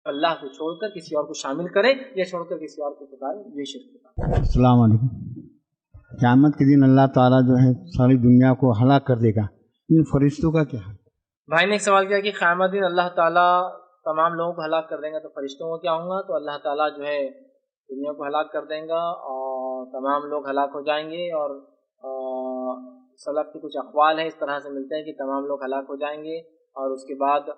اللہ کو چھوڑ کر کسی اور کو شامل کرے یا چھوڑ کر کسی اور کو پکارے، یہ شرک ہے۔ السلام علیکم۔ قیامت کے دن اللہ تعالیٰ جو ہے ساری دنیا کو ہلاک کر دے گا، ان فرشتوں کا کیا ہے؟ بھائی نے ایک سوال کیا کہ قیامت دن اللہ تعالیٰ تمام لوگوں کو ہلاک کر دیں گا تو فرشتوں کو کیا ہوں گا؟ تو اللہ تعالیٰ جو ہے دنیا کو ہلاک کر دیں گا اور تمام لوگ ہلاک ہو جائیں گے، اور سلف کے کچھ اقوال ہیں اس طرح سے ملتے ہیں کہ تمام لوگ ہلاک ہو جائیں گے، اور اس کے بعد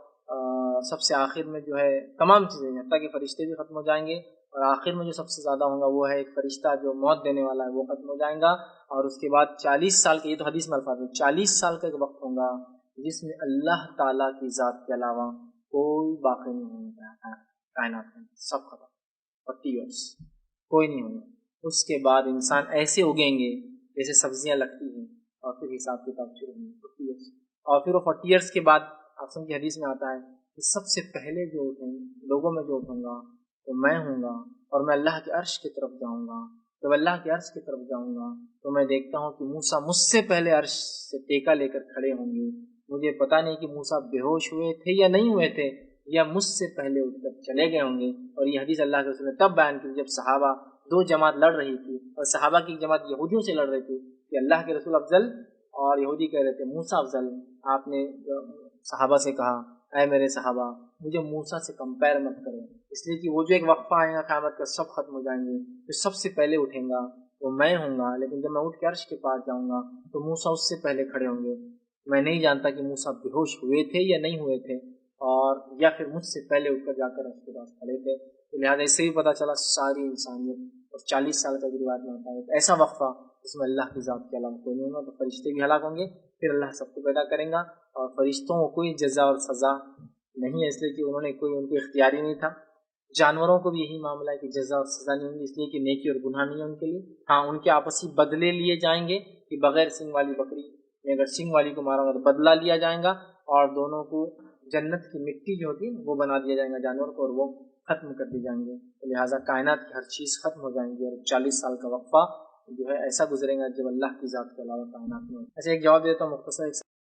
سب سے آخر میں جو ہے تمام چیزیں حتیٰ کہ فرشتے بھی ختم ہو جائیں گے، اور آخر میں جو سب سے زیادہ ہوں گا وہ ہے ایک فرشتہ جو موت دینے والا ہے، وہ ختم ہو جائیں گا، اور اس کے بعد 40 سال کے، یہ تو حدیث میں الفاظ ہے، 40 سال کا ایک وقت ہوگا جس میں اللہ تعالیٰ کی ذات کے علاوہ کوئی باقی نہیں ہوگا کائنات میں، سب ختم، 40 ایئرس کوئی نہیں ہوگا۔ اس کے بعد انسان ایسے اگیں گے جیسے سبزیاں لگتی ہیں، اور پھر حساب کتاب شروع ہوں گے 40 ایئرس، اور پھر وہ 40 ایئرس کے بعد آسم کی حدیث میں آتا ہے کہ سب سے پہلے جو اٹھیں لوگوں میں جو اٹھوں گا تو میں ہوں گا، اور میں اللہ کے عرش کی طرف جاؤں گا۔ جب اللہ کے عرش کی طرف جاؤں گا تو میں دیکھتا ہوں کہ موسیٰ مجھ سے پہلے عرش سے ٹیکا لے کر کھڑے ہوں گے، مجھے پتہ نہیں کہ موسیٰ بے ہوش ہوئے تھے یا نہیں ہوئے تھے، یا مجھ سے پہلے اٹھ کر چلے گئے ہوں گے۔ اور یہ حدیث اللہ کے رسول نے تب بیان کی جب صحابہ دو جماعت لڑ رہی تھی، اور صحابہ کی ایک جماعت یہودیوں سے لڑ رہی تھی کہ اللہ کے رسول افضل، اور یہودی کہہ رہے تھے موسیٰ افضل۔ آپ نے صحابہ سے کہا اے میرے صحابہ مجھے موسیٰ سے کمپیر مت کرو، اس لیے کہ وہ جو ایک وقفہ آئے گا قیامت کا سب ختم ہو جائیں گے، جو سب سے پہلے اٹھیں گا وہ میں ہوں گا، لیکن جب میں اٹھ کے عرش کے پاس جاؤں گا تو موسیٰ اس سے پہلے کھڑے ہوں گے۔ میں نہیں جانتا کہ موسیٰ بے ہوش ہوئے تھے یا نہیں ہوئے تھے، اور یا پھر مجھ سے پہلے اٹھ کر جا کر عرش کے پاس کھڑے تھے، تو لہٰذا اس سے بھی پتہ چلا ساری انسانیت، اور 40 سال کا روایت میں ہوتا ہے ایسا وقفہ جس میں اللہ کی ذات کے علاوہ کوئی نہیں ہوگا، تو فرشتے بھی ہلاک ہوں گے، پھر اللہ سب کو پیدا کریں گا، اور فرشتوں کو کوئی جزا اور سزا نہیں ہے، اس لیے کہ انہوں نے کوئی ان کو اختیار ہی نہیں تھا۔ جانوروں کو بھی یہی معاملہ ہے کہ جزا اور سزا نہیں ہوگی، اس لیے کہ نیکی اور گناہ نہیں ہے ان کے لیے۔ ہاں ان کے آپسی بدلے لیے جائیں گے کہ بغیر سنگ والی بکری میں اگر سنگ والی کو مارا گا تو بدلہ لیا جائے گا، اور دونوں کو جنت کی مٹی جو ہوتی ہے وہ بنا دیا جائے گا جانور کو، اور وہ ختم کر دی جائیں گے، لہٰذا کائنات کی ہر چیز ختم ہو جائیں گی، اور 40 سال کا وقفہ جو ہے ایسا گزرے گا جب اللہ کی ذات کے علاوہ کائنات میں۔ ایسے ایک جواب دیتا ہوں مختصر، ایک